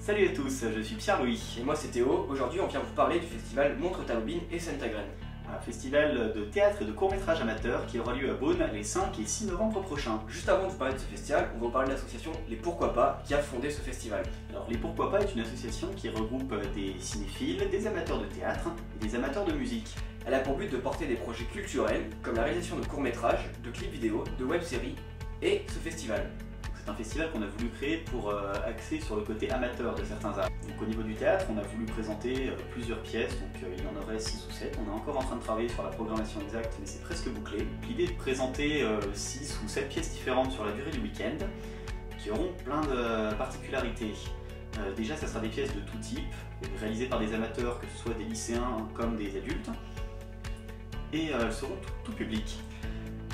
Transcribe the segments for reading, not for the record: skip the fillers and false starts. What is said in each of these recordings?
Salut à tous, je suis Pierre-Louis. Et moi c'est Théo. Aujourd'hui on vient vous parler du festival Montre ta bobine et sème ta graine. Un festival de théâtre et de court-métrage amateur qui aura lieu à Beaune les 5 et 6 novembre prochains. Juste avant de vous parler de ce festival, on va vous parler de l'association Les Pourquoi Pas qui a fondé ce festival. Alors Les Pourquoi Pas est une association qui regroupe des cinéphiles, des amateurs de théâtre et des amateurs de musique. Elle a pour but de porter des projets culturels comme la réalisation de courts-métrages, de clips vidéo, de web-séries et ce festival. C'est un festival qu'on a voulu créer pour axer sur le côté amateur de certains arts. Donc au niveau du théâtre, on a voulu présenter plusieurs pièces, donc il y en aurait 6 ou 7. On est encore en train de travailler sur la programmation exacte, mais c'est presque bouclé. L'idée est de présenter 6 ou 7 pièces différentes sur la durée du week-end, qui auront plein de particularités. Déjà, ça sera des pièces de tout type, réalisées par des amateurs, que ce soit des lycéens comme des adultes, et elles seront tout public.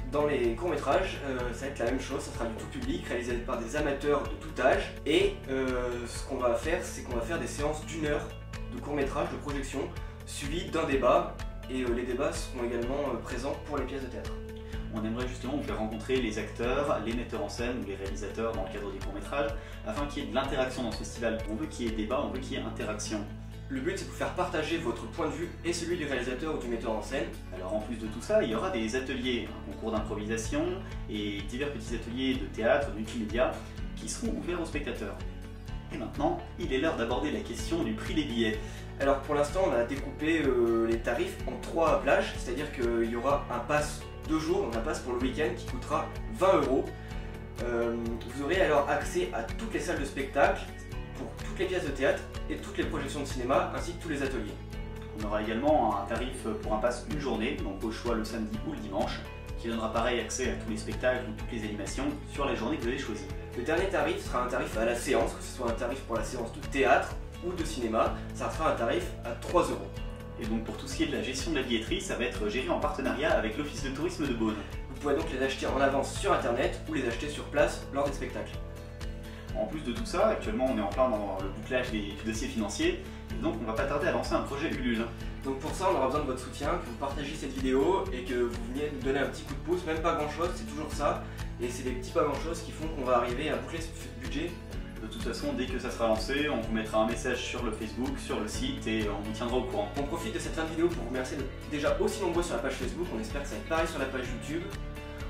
Dans les courts-métrages, ça va être la même chose, ça sera du tout public, réalisé par des amateurs de tout âge. Et ce qu'on va faire, c'est qu'on va faire des séances d'1 heure de court-métrage, de projection, suivies d'un débat. Et les débats seront également présents pour les pièces de théâtre. On aimerait justement vous faire rencontrer les acteurs, les metteurs en scène ou les réalisateurs dans le cadre des courts-métrages, afin qu'il y ait de l'interaction dans ce festival. On veut qu'il y ait débat, on veut qu'il y ait interaction. Le but c'est de vous faire partager votre point de vue et celui du réalisateur ou du metteur en scène. Alors en plus de tout ça, il y aura des ateliers, un concours d'improvisation et divers petits ateliers de théâtre, multimédia qui seront ouverts aux spectateurs. Et maintenant, il est l'heure d'aborder la question du prix des billets. Alors pour l'instant on a découpé les tarifs en 3 plages, c'est-à-dire qu'il y aura un pass 2 jours, donc un pass pour le week-end qui coûtera 20 €. Vous aurez alors accès à toutes les salles de spectacle, pour toutes les pièces de théâtre et toutes les projections de cinéma ainsi que tous les ateliers. On aura également un tarif pour un pass une journée, donc au choix le samedi ou le dimanche, qui donnera pareil accès à tous les spectacles ou toutes les animations sur la journée que vous avez choisie. Le dernier tarif sera un tarif à la séance, que ce soit un tarif pour la séance de théâtre ou de cinéma, ça sera un tarif à 3 €. Et donc pour tout ce qui est de la gestion de la billetterie, ça va être géré en partenariat avec l'Office de tourisme de Beaune. Vous pourrez donc les acheter en avance sur internet ou les acheter sur place lors des spectacles. En plus de tout ça, actuellement on est en plein dans le bouclage du dossier financier, et donc on va pas tarder à lancer un projet Ulule. Donc pour ça on aura besoin de votre soutien, que vous partagiez cette vidéo et que vous veniez nous donner un petit coup de pouce, même pas grand chose, c'est toujours ça, et c'est des petits pas grand chose qui font qu'on va arriver à boucler ce budget. De toute façon, dès que ça sera lancé, on vous mettra un message sur le Facebook, sur le site et on vous tiendra au courant. On profite de cette fin de vidéo pour vous remercier d'être déjà aussi nombreux sur la page Facebook, on espère que ça va être pareil sur la page YouTube.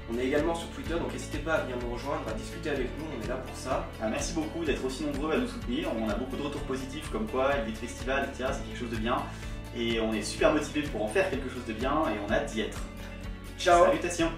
On est également sur Twitter, donc n'hésitez pas à venir nous rejoindre, à discuter avec nous, on est là pour ça. Merci beaucoup d'être aussi nombreux à nous soutenir, on a beaucoup de retours positifs comme quoi l'idée de festival, etc. c'est quelque chose de bien. Et on est super motivés pour en faire quelque chose de bien et on a hâte d'y être. Ciao. Salutations.